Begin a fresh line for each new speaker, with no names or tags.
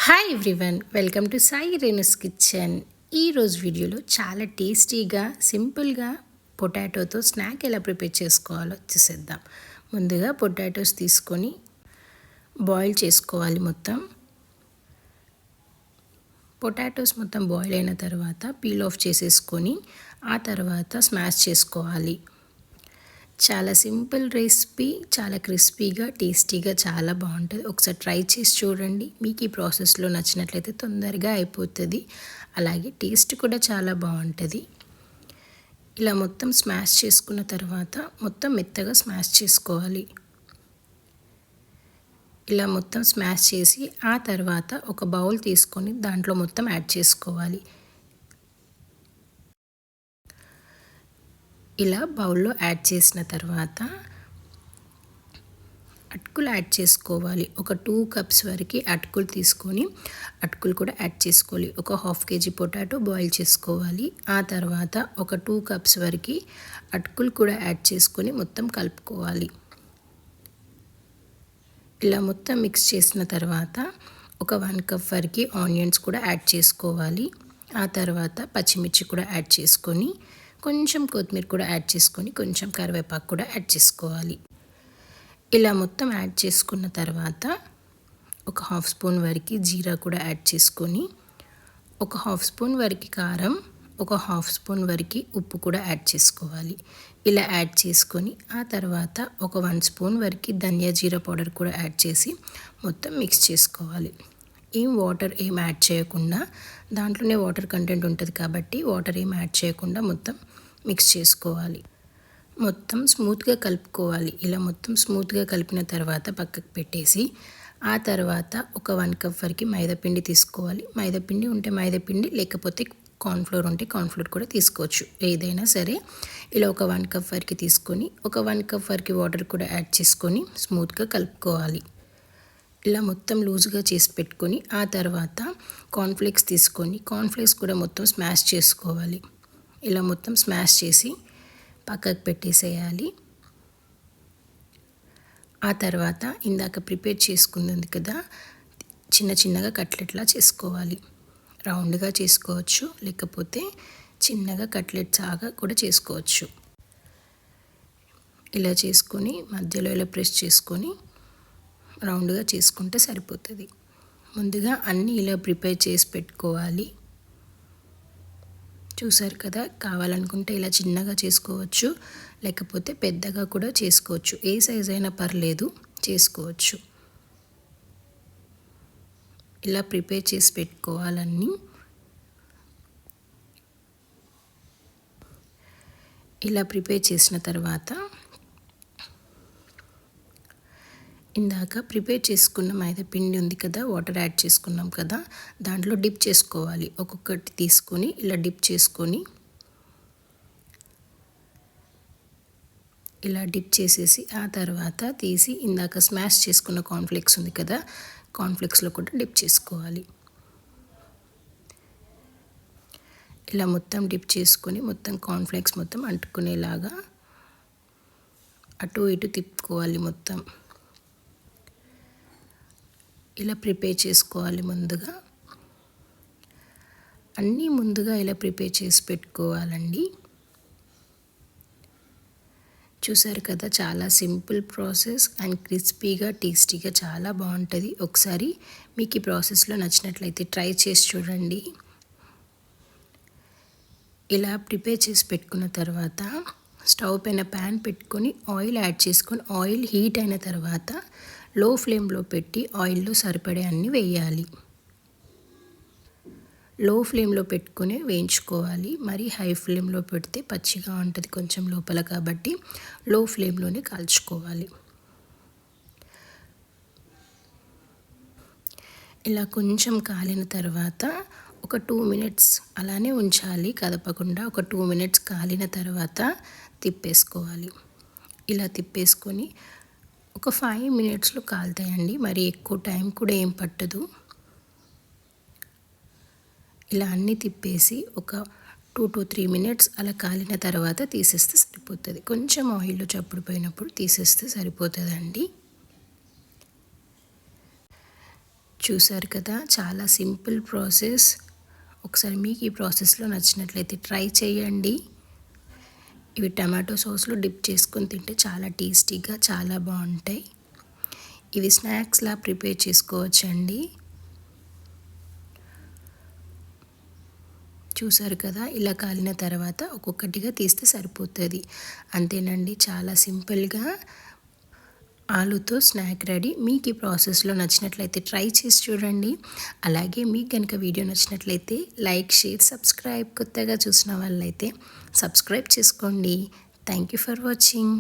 Hi everyone, welcome to Sai Renu's kitchen. ఈరోజు వీడియోలో చాలా టేస్టీగా సింపుల్గా పొటాటోతో స్నాక్ ఎలా ప్రిపేర్ చేసుకోవాలో చూసేద్దాం. ముందుగా పొటాటోస్ తీసుకొని బాయిల్ చేసుకోవాలి. పొటాటోస్ మొత్తం బాయిల్ అయిన తర్వాత పీల్ ఆఫ్ చేసేసుకొని ఆ తర్వాత స్మాష్ చేసుకోవాలి. చాలా సింపుల్ రెసిపీ, చాలా క్రిస్పీగా టేస్టీగా చాలా బాగుంటుంది. ఒకసారి ట్రై చేసి చూడండి. మీకు ఈ ప్రాసెస్లో నచ్చినట్లయితే తొందరగా అయిపోతుంది, అలాగే టేస్ట్ కూడా చాలా బాగుంటుంది. ఇలా మొత్తం స్మాష్ చేసుకున్న తర్వాత మొత్తం మెత్తగా స్మాష్ చేసుకోవాలి. ఇలా మొత్తం స్మాష్ చేసి ఆ తర్వాత ఒక బౌల్ తీసుకొని దాంట్లో మొత్తం యాడ్ చేసుకోవాలి. ఇలా బౌల్లో యాడ్ చేసిన తర్వాత అటుకులు యాడ్ చేసుకోవాలి. ఒక 2 కప్స్ వరకు అటుకులు తీసుకొని అటుకులు కూడా యాడ్ చేసుకోవాలి. ఒక 1/2 kg పొటాటో బాయిల్ చేసుకోవాలి. ఆ తర్వాత ఒక 2 కప్స్ వరకు అటుకులు కూడా యాడ్ చేసుకొని మొత్తం కలుపుకోవాలి. ఇలా మొత్తం మిక్స్ చేసిన తర్వాత ఒక 1 కప్ వరకు ఆనియన్స్ కూడా యాడ్ చేసుకోవాలి. ఆ తర్వాత పచ్చిమిర్చి కూడా యాడ్ చేసుకొని కొంచెం కొత్తిమీర కూడా యాడ్ చేసుకొని కొంచెం కరివేపాకు కూడా యాడ్ చేసుకోవాలి. ఇలా మొత్తం యాడ్ చేసుకున్న తర్వాత ఒక 1/2 స్పూన్ వరకు జీరా కూడా యాడ్ చేసుకొని ఒక 1/2 స్పూన్ వరకు కారం, ఒక 1/2 స్పూన్ వరకు ఉప్పు కూడా యాడ్ చేసుకోవాలి. ఇలా యాడ్ చేసుకొని ఆ తర్వాత ఒక 1 స్పూన్ వరకు ధనియా జీరా పౌడర్ కూడా యాడ్ చేసి మొత్తం మిక్స్ చేసుకోవాలి. వాటర్ ఏం యాడ్ చేయకుండా, దాంట్లోనే వాటర్ కంటెంట్ ఉంటుంది కాబట్టి వాటర్ ఏం యాడ్ చేయకుండా మొత్తం మిక్స్ చేసుకోవాలి. మొత్తం స్మూత్గా కలుపుకోవాలి. ఇలా మొత్తం స్మూత్గా కలిపిన తర్వాత పక్కకు పెట్టేసి ఆ తర్వాత ఒక 1 కప్ వరకు మైదాపిండి తీసుకోవాలి. మైదాపిండి ఉంటే మైదాపిండి, లేకపోతే కార్న్ఫ్లోర్ ఉంటే కార్న్ఫ్లోర్ కూడా తీసుకోవచ్చు, ఏదైనా సరే. ఇలా ఒక 1 కప్ వరకు తీసుకొని ఒక 1 కప్ వరకు వాటర్ కూడా యాడ్ చేసుకొని స్మూత్గా కలుపుకోవాలి. ఇలా మొత్తం లూజ్గా చేసి పెట్టుకొని ఆ తర్వాత కార్న్ఫ్లేక్స్ తీసుకొని కార్న్ఫ్లేక్స్ కూడా మొత్తం స్మాష్ చేసుకోవాలి. ఇలా మొత్తం స్మాష్ చేసి పక్కకు పెట్టేసేయాలి. ఆ తర్వాత ఇందాక ప్రిపేర్ చేసుకుంది కదా, చిన్న చిన్నగా కట్లెట్లా చేసుకోవాలి. రౌండ్గా చేసుకోవచ్చు, లేకపోతే చిన్నగా కట్లెట్ సాగా కూడా చేసుకోవచ్చు. ఇలా చేసుకొని మధ్యలో ఇలా ప్రెస్ చేసుకొని రౌండ్గా చేసుకుంటే సరిపోతుంది. ముందుగా అన్నీ ఇలా ప్రిపేర్ చేసి పెట్టుకోవాలి. చూసారు కదా, కావాలనుకుంటే ఇలా చిన్నగా చేసుకోవచ్చు, లేకపోతే పెద్దగా కూడా చేసుకోవచ్చు. ఏ సైజ్ అయినా పర్లేదు, చేసుకోవచ్చు. ఇలా ప్రిపేర్ చేసి పెట్టుకోవాలన్నీ. ఇలా ప్రిపేర్ చేసిన తర్వాత ఇందాక ప్రిపేర్ చేసుకున్న మైదా పిండి ఉంది కదా, వాటర్ యాడ్ చేసుకున్నాం కదా, దాంట్లో డిప్ చేసుకోవాలి. ఒక్కొక్కటి తీసుకొని ఇలా డిప్ చేసుకొని ఇలా డిప్ చేసేసి ఆ తర్వాత తీసి ఇందాక స్మాష్ చేసుకున్న కార్న్ఫ్లేక్స్ ఉంది కదా, కార్న్ఫ్లేక్స్లో కూడా డిప్ చేసుకోవాలి. ఇలా మొత్తం డిప్ చేసుకొని మొత్తం కార్న్ఫ్లేక్స్ మొత్తం అంటుకునేలాగా అటు ఇటు తిప్పుకోవాలి. మొత్తం ఇలా ప్రిపేర్ చేసుకోవాలి. ముందుగా ఇలా ప్రిపేర్ చేసి పెట్టుకోవాలండి. చూసారు కదా, చాలా సింపుల్ ప్రాసెస్ అండ్ క్రిస్పీగా టేస్టీగా చాలా బాగుంటుంది. ఒకసారి మీకు ఈ ప్రాసెస్లో నచ్చినట్లయితే ట్రై చేసి చూడండి. ఇలా ప్రిపేర్ చేసి పెట్టుకున్న తర్వాత స్టవ్ పైన ప్యాన్ పెట్టుకొని ఆయిల్ యాడ్ చేసుకొని ఆయిల్ హీట్ అయిన తర్వాత లో ఫ్లేమ్లో పెట్టి ఆయిల్లో సరిపడే అన్నీ వేయాలి. లో ఫ్లేమ్లో పెట్టుకొని వేయించుకోవాలి. మరి హై ఫ్లేమ్లో పెడితే పచ్చిగా ఉంటుంది కొంచెం లోపల, కాబట్టి లో ఫ్లేమ్లోనే కాల్చుకోవాలి. ఇలా కొంచెం కాలిన తర్వాత ఒక 2 మినిట్స్ అలానే ఉంచాలి కదపకుండా. ఒక 2 మినిట్స్ కాలిన తర్వాత తిప్పేసుకోవాలి. ఇలా తిప్పేసుకొని ఒక 5 మినిట్స్లో కాలుతాయండి, మరి ఎక్కువ టైం కూడా ఏం పట్టదు. ఇలా అన్నీ తిప్పేసి ఒక 2 to 3 మినిట్స్ అలా కాలిన తర్వాత తీసేస్తే సరిపోతుంది. కొంచెం ఆయిల్లో చప్పుడుపోయినప్పుడు తీసేస్తే సరిపోతుందండి. చూసారు కదా, చాలా సింపుల్ ప్రాసెస్. ఒకసారి మీకు ఈ ప్రాసెస్లో నచ్చినట్లయితే ట్రై చేయండి. ఇవి టమాటో సాస్లో డిప్ చేసుకొని తింటే చాలా టేస్టీగా చాలా బాగుంటాయి. ఇవి స్నాక్స్లా ప్రిపేర్ చేసుకోవచ్చండి. చూసారు కదా, ఇలా కాలిన తర్వాత ఒక్కొక్కటిగా తీస్తే సరిపోతుంది. అంతేనండి, చాలా సింపుల్గా ఆలుతో స్నాక్ రెడీ. మీకు ఈ ప్రాసెస్లో నచ్చినట్లయితే ట్రై చేసి చూడండి. అలాగే మీకు కనుక వీడియో నచ్చినట్లయితే లైక్, షేర్, సబ్స్క్రైబ్. కొత్తగా చూసిన వాళ్ళైతే సబ్స్క్రైబ్ చేసుకోండి. Thank you for watching.